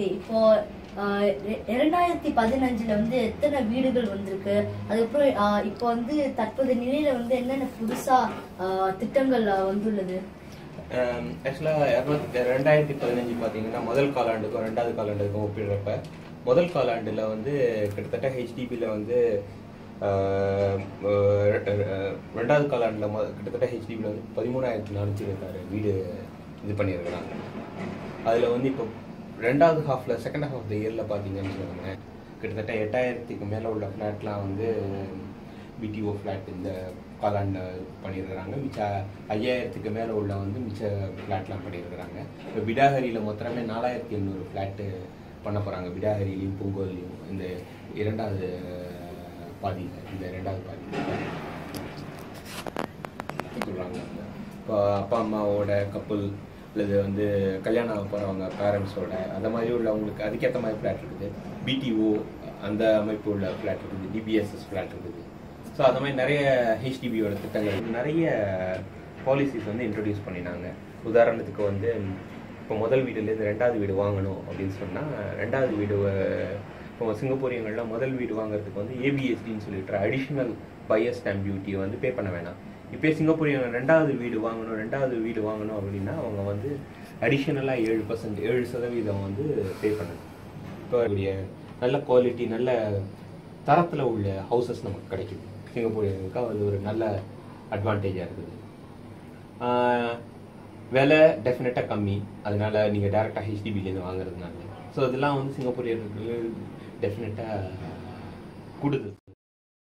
இப்போ 2015 வந்து எத்தனை வீடுகள் வந்திருக்கு, அதுக்கப்புறம் இப்போ வந்து தற்போதைய நிலையில வந்து என்னென்ன புதுசா திட்டங்கள் வந்துள்ளது? ஆக்சுவலா 2015 பார்த்தீங்கன்னா முதல் காலாண்டுக்கும் ரெண்டாவது காலாண்டுக்கும் ஒப்பிடுறப்ப முதல் காலாண்டுல வந்து கிட்டத்தட்ட ஹெச்டிபியில் வந்து ரெண்டாவது காலாண்டுல கிட்டத்தட்ட ஹெச்டிபியில் வந்து 13,426 வீடு இது பண்ணியிருக்கிறாங்க. அதில் வந்து இப்போ ரெண்டாவது ஹாஃப்ல செகண்ட் ஹாஃப் ஆஃப் த இயரில் பார்த்தீங்கன்னு சொல்லுவாங்க கிட்டத்தட்ட 8,000க்கு மேலே உள்ள ஃப்ளாட்லாம் வந்து பிடிஓ ஃப்ளாட் இந்த காலாண்டில் பண்ணியிருக்கிறாங்க. மிச்ச 5,000க்கு மேலே உள்ள வந்து மிச்ச ஃப்ளாட்லாம் பண்ணியிருக்கிறாங்க. இப்போ பிடாஹரியில் மொத்தமே 4,800 ஃப்ளாட்டு பண்ண போகிறாங்க. பிடாஹரிலையும் பூங்கோல்லையும் இந்த இரண்டாவது பாதியில் சொல்கிறாங்க. இப்போ அப்பா அம்மாவோட கப்புள் அல்லது வந்து கல்யாணம் ஆக போகிறவங்க பேரண்ட்ஸோட அந்த மாதிரி உள்ளவங்களுக்கு அதுக்கேற்ற மாதிரி ஃப்ளாட் இருக்குது. பிடிஓ அந்த அமைப்பு உள்ள ஃப்ளாட் இருக்குது. டிபிஎஸ்எஸ் ஃப்ளாட் இருக்குது. ஸோ அந்த மாதிரி நிறைய ஹெச்டிபியோட திட்டங்கள் நிறைய பாலிசிஸ் வந்து இன்ட்ரடியூஸ் பண்ணினாங்க. உதாரணத்துக்கு வந்து இப்போ முதல் வீடுலேருந்து ரெண்டாவது வீடு வாங்கணும் அப்படின்னு சொன்னால் ரெண்டாவது வீடு இப்போ சிங்கப்பூரியங்களில் முதல் வீடு வாங்குறதுக்கு வந்து ஏபிஎஸ்டின்னு சொல்லிட்டு அடிஷ்னல் பையர் ஸ்டாம்ப் டியூட்டியை வந்து பே பண்ண வேணாம். இப்போ சிங்கப்பூரியர்கள் ரெண்டாவது வீடு வாங்கணும் அப்படின்னா அவங்க வந்து அடிஷ்னலாக 7% வந்து பே பண்ணணும். இப்போ நல்ல குவாலிட்டி நல்ல தரத்தில் உள்ள ஹவுசஸ் நமக்கு கிடைக்குது. சிங்கப்பூரியர்களுக்கு அது ஒரு நல்ல அட்வான்டேஜாக இருக்குது. விலை டெஃபினட்டாக கம்மி, அதனால நீங்கள் டேரெக்டாக ஹெச்டிபிலேருந்து வாங்குறதுனால. ஸோ இதெல்லாம் வந்து சிங்கப்பூரியர்களுக்கு டெஃபினட்டாக கூடுது.